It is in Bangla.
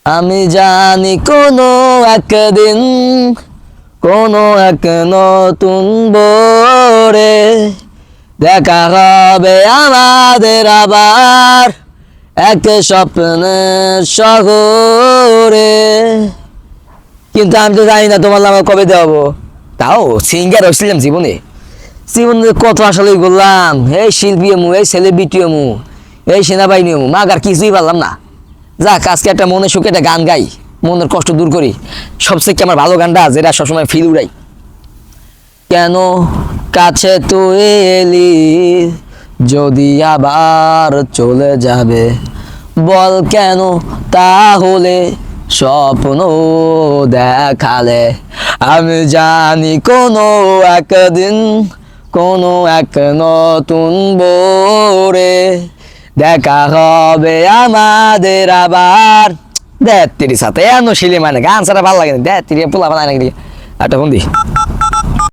আমি জানি কোনো একদিন কোনো এক নতুন ভোরে দেখা হবে আমাদের আবার এক স্বপ্নের শহরে। কিন্তু আমি তো জানি না তোমার নামে কবে দেওয়াবো। তাও সিঙ্গার হয়েছিলাম জীবনে জীবনে কত আসলে করলাম, এই শিল্পী মু, এই সেলিব্রিটি মু, এই সেনাবাহিনী মু, মাগার কিছুই পারলাম না। যাক আজকে একটা মনে সুখে একটা গান গাই, মনের কষ্ট দূর করি। সবচেয়ে কি আমার ভালো গানটা যেটা সবসময় ফিল উড়াই। কেন কাছে তুই এলি যদি আবার চলে যাবে, বল কেন তাহলে স্বপ্ন দেখালে। আমি জানি কোনো একদিন কোনো এক নতুন ভোরে দেখা হবে আমাদের আবার। দেখ তিরি সাথে এনো শিলি মানে গান ছাড়া ভালো লাগে না। দেখ তিরি পোলা বানায় নাকি একটা বন্দি।